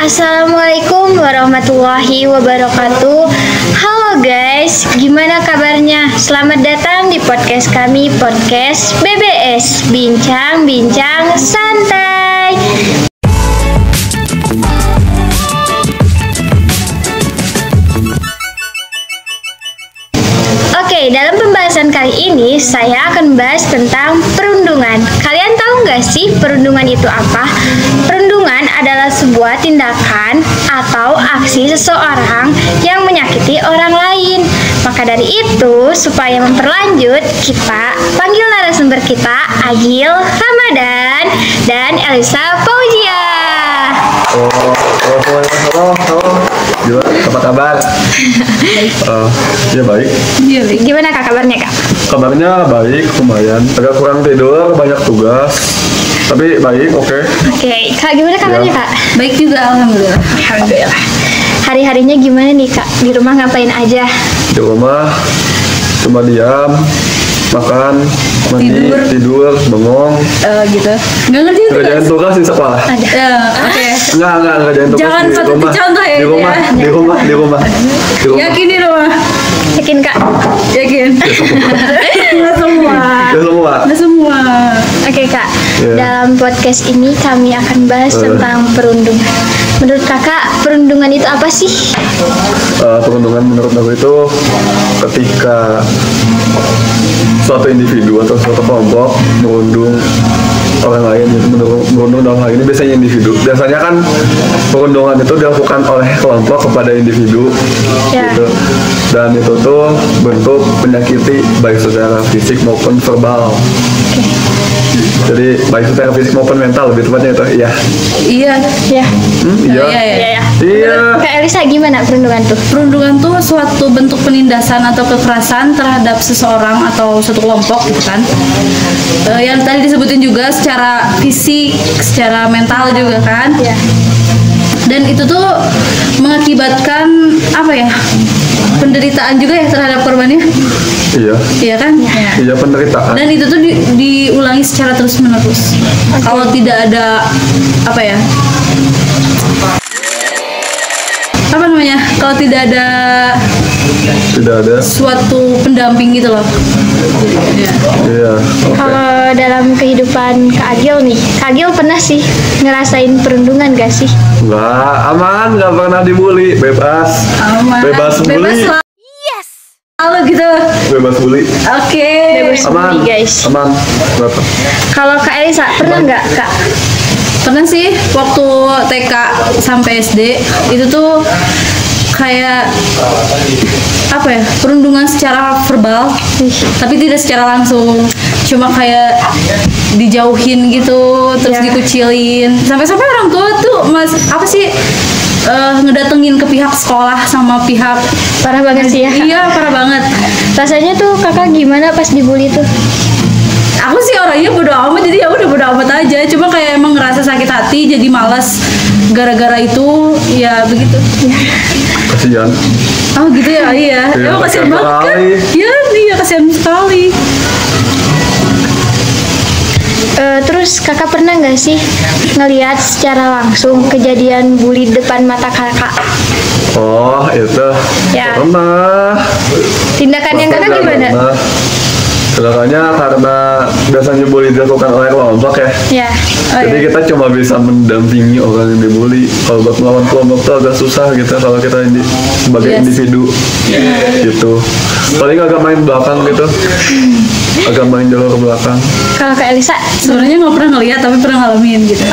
Assalamualaikum warahmatullahi wabarakatuh. Halo guys, gimana kabarnya? Selamat datang di podcast kami, podcast BBS, Bincang-Bincang Santai. Oke, dalam pembahasan kali ini saya akan membahas tentang perundungan. Kalian tahu nggak sih perundungan itu apa? Perundungan adalah sebuah tindakan atau aksi seseorang yang menyakiti orang lain. Maka dari itu, supaya memperlanjut, kita panggil narasumber kita, Agil Ramadan dan Elisa Fauzia. Halo. Gimana? Apa kabar? Ya baik. Gimana kak kabarnya kak? Kabarnya baik, lumayan. Agak kurang tidur, banyak tugas. Tapi baik, oke. Oke, kak gimana kabarnya kak? Baik juga, alhamdulillah. Alhamdulillah. Hari-harinya gimana nih kak? Di rumah ngapain aja? Di rumah cuma diam, makan, mandi, tidur, bengong. Gitu. Nggak ngerti itu. Kerjaan tugas di sekolah. Oke. Enggak kerjaan tugas Jangan di satu rumah. contoh ya. Di rumah. Yakin di rumah? Yakin kak? Yakin. Nggak semua. Ya semua. Oke kak, Ya. dalam podcast ini kami akan bahas tentang perundungan. Menurut kakak, perundungan itu apa sih? Perundungan menurut aku itu ketika suatu individu atau suatu kelompok merundung orang lain, gitu. Merundung dalam hal ini biasanya individu. Biasanya kan perundungan itu dilakukan oleh kelompok kepada individu, Ya. gitu. Dan itu tuh bentuk menyakiti baik secara fisik maupun verbal. Jadi baik secara fisik maupun mental, lebih tepatnya itu. Iya. Iya. Ya. Iya. Ya. Iya. Kak Elisa gimana perundungan tuh? Perundungan tuh suatu bentuk penindasan atau kekerasan terhadap seseorang atau suatu kelompok gitu kan. Yang tadi disebutin juga secara fisik, secara mental juga kan. Ya. Dan itu tuh mengakibatkan apa ya? Penderitaan juga ya terhadap korbannya. Iya. Iya kan? Iya, penderitaan. Dan itu tuh diulangi secara terus menerus. Kalau tidak ada apa ya? Apa namanya? Kalau tidak ada suatu pendamping gitu loh. Iya. Oke. Kalau dalam kehidupan Kak Agil nih, Kak Agil pernah sih ngerasain perundungan gak sih? Enggak, aman, nggak pernah dibully, bebas. Aman. Bebas bully. lah. Lalu gitu. Bebas bully. Oke. Bebas Aman. bully, guys. Aman. Berapa? Kalau Kak Elisa pernah nggak Kak? Pernah sih waktu TK sampai SD itu tuh kayak apa ya, perundungan secara verbal tapi tidak secara langsung, cuma kayak dijauhin gitu terus Ya. dikucilin sampai orang tua tuh apa sih ngedatengin ke pihak sekolah sama pihak. Parah banget sih ya. Iya, parah banget. Rasanya tuh kakak gimana pas dibully tuh? Aku sih orangnya bodo amat, jadi ya udah bodo amat aja. Cuma kayak emang ngerasa sakit hati, jadi malas gara-gara itu, ya begitu. Kasihan. Oh gitu ya, iya. Iya, Emang kasihan kasihan banget kan? sekali. Iya, kasihan sekali. Terus kakak pernah nggak sih ngelihat secara langsung kejadian bully depan mata kakak? Oh, itu. Ya. Pernah. Tindakan yang kakak gimana? Pernah. Tindakannya karena biasanya bully dilakukan oleh kelompok ya. Ya. Oh, Jadi ya. kita cuma bisa mendampingi orang yang dibully. Kalau buat melawan kelompok tuh agak susah gitu kalau kita sebagai Yes. individu gitu. Paling agak main belakang gitu. Agak main jalur belakang. Kalau Kak Elisa? Sebenarnya nggak pernah ngeliat, tapi pernah ngalamin gitu.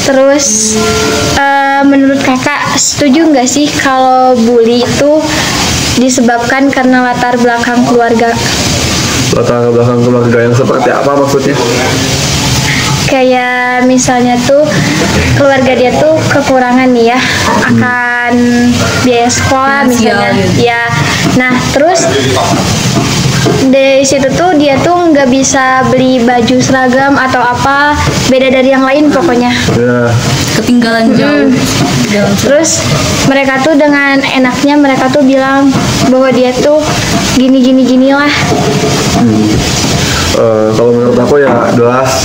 Terus menurut kakak setuju nggak sih kalau bully itu disebabkan karena latar belakang keluarga? Latar belakang keluarga yang seperti apa maksudnya? Kayak misalnya tuh keluarga dia tuh kekurangan nih ya akan biaya sekolah Finansial misalnya gitu. ya. Nah terus dari situ tuh dia tuh nggak bisa beli baju seragam atau apa, beda dari yang lain pokoknya. Ya, Ketinggalan jauh. Terus mereka tuh dengan enaknya mereka tuh bilang bahwa dia tuh gini lah. kalau menurut aku ya jelas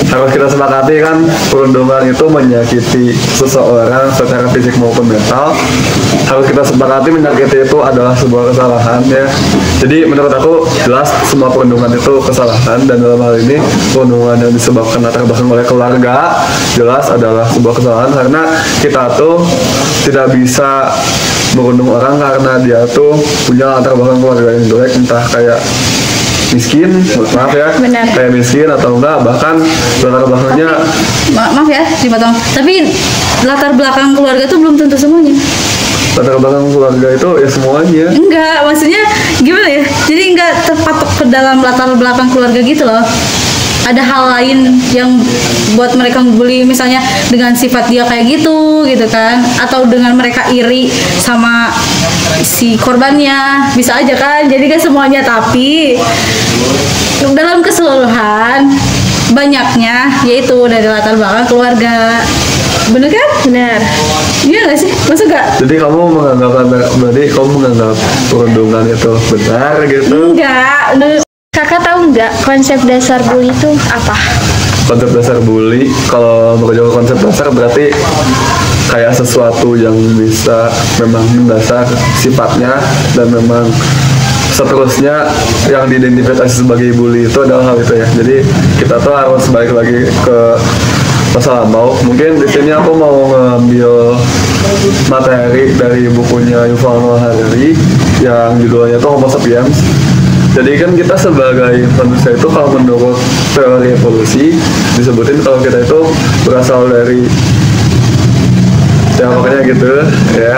harus kita sepakati kan, perundungan itu menyakiti seseorang secara fisik maupun mental. Harus kita sepakati menyakiti itu adalah sebuah kesalahan ya. Jadi menurut aku jelas semua perundungan itu kesalahan, dan dalam hal ini perundungan yang disebabkan latar belakang oleh keluarga jelas adalah sebuah kesalahan, karena kita tuh tidak bisa merundung orang karena dia tuh punya latar belakang keluarga yang jelek, entah kayak miskin, maaf ya, Benar. kayak miskin atau enggak, bahkan latar belakangnya Maaf ya dipotong, tapi latar belakang keluarga tuh belum tentu semuanya. latar belakang keluarga itu ya semuanya. Enggak, maksudnya gimana ya, jadi enggak terpatok ke dalam latar belakang keluarga gitu loh. Ada hal lain yang buat mereka ngebully, misalnya dengan sifat dia kayak gitu kan, atau dengan mereka iri sama si korbannya, bisa aja kan, jadi kan semuanya. Tapi dalam keseluruhan banyaknya yaitu dari latar belakang keluarga. Bener kan? Benar. Iya nggak sih? Masa nggak? Jadi kamu menganggap perundungan itu benar gitu? Enggak. Kakak tahu nggak konsep dasar bully itu apa? Konsep dasar bully, kalau menurut konsep dasar berarti kayak sesuatu yang bisa memang mendasar sifatnya, dan memang seterusnya yang diidentifikasi sebagai bully itu adalah hal itu ya. Jadi kita tuh harus balik lagi ke masa lampau. Mungkin di sini aku mau ngambil materi dari bukunya Yuval Noah Harari yang judulnya itu Homo Sapiens. Jadi kan kita sebagai manusia itu, kalau menurut teori evolusi disebutin kalau kita itu berasal dari ya pokoknya gitu ya.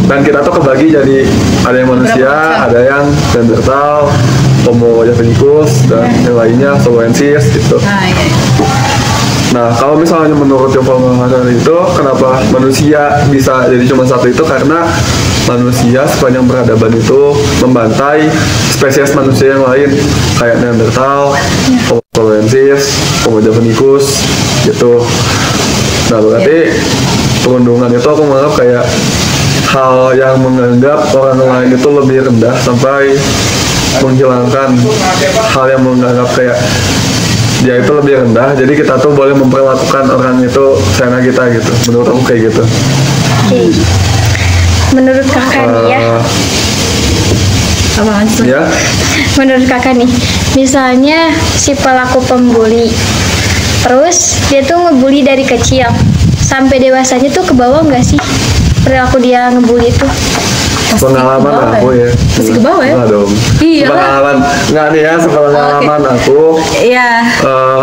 Dan kita tuh kebagi jadi ada yang manusia, ada yang Neanderthal, Homo javanicus, dan yang lainnya Soloensis gitu. Nah, kalau misalnya menurut Yuval Noah Harari itu, kenapa manusia bisa jadi cuma satu itu? Karena manusia sepanjang peradaban itu membantai spesies manusia yang lain, kayak Neanderthal, Homo soloensis, Homo javanicus, gitu. Nah, berarti perundungan itu aku menganggap kayak hal yang menganggap orang lain itu lebih rendah, sampai menghilangkan hal yang menganggap kayak dia itu lebih rendah. Jadi kita tuh boleh memperlakukan orang itu seenak kita gitu. Menurut aku kayak gitu. Oke. Menurut kakak nih ya. Apaan sih? Ya, Menurut kakak nih, misalnya si pelaku pembuli, terus dia tuh ngebully dari kecil, sampai dewasanya tuh ke bawah nggak sih perilaku dia ngebully itu? pengalaman aku ya. Pasti ke bawah ya? Enggak dong. Iya lah. Pengalaman nggak nih ya, sepengalaman aku. Iya.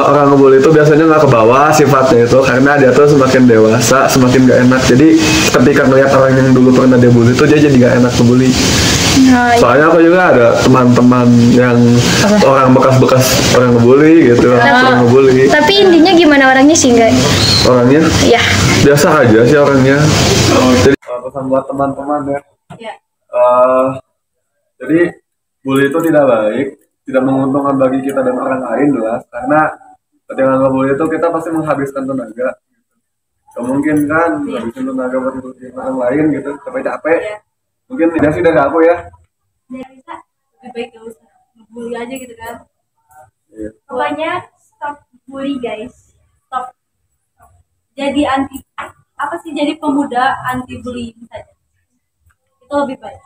Orang ngebully itu biasanya nggak ke bawah sifatnya itu, karena dia tuh semakin dewasa semakin gak enak. Jadi ketika ngeliat orang yang dulu pernah dia bully itu, dia jadi gak enak ngebully. Nah, Soalnya aku juga ada teman-teman yang orang bekas-bekas orang ngebully gitu, orang ngebully. tapi intinya gimana orangnya sih nggak? Orangnya Ya. biasa aja sih orangnya. Jadi pesan buat teman-teman ya. Jadi bully itu tidak baik, tidak menguntungkan bagi kita dan orang lain jelas, karena ketika ngebully itu kita pasti menghabiskan tenaga. Gak mungkin kan habisin tenaga buat ngebully orang lain gitu, capek-capek. Mungkin tidak sih dari aku ya. Lebih baik gak usah ngebully aja gitu kan. Iya. Pokoknya stop bully guys, stop. Jadi jadi pemuda anti bullying saja, itu lebih baik.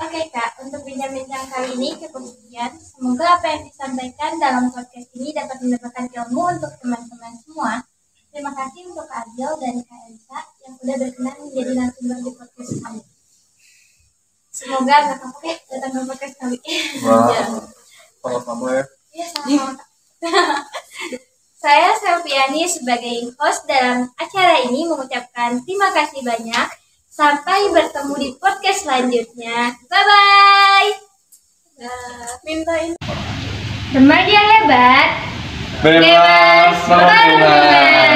Oke Kak, untuk bincang-bincang kali ini cukup sekian. Semoga apa yang disampaikan dalam podcast ini dapat mendapatkan ilmu untuk teman-teman semua. Terima kasih untuk Kak Adil dan Kak Elsa yang sudah berkenan menjadi narasumber di podcast kami. Semoga nggak kapok datang ke podcast kami. Sama-sama ya. Iya, sama-sama. Saya Selviani sebagai host dalam acara ini mengucapkan terima kasih banyak. Sampai bertemu di podcast selanjutnya. Bye-bye. Remaja hebat. Bebas, berguna.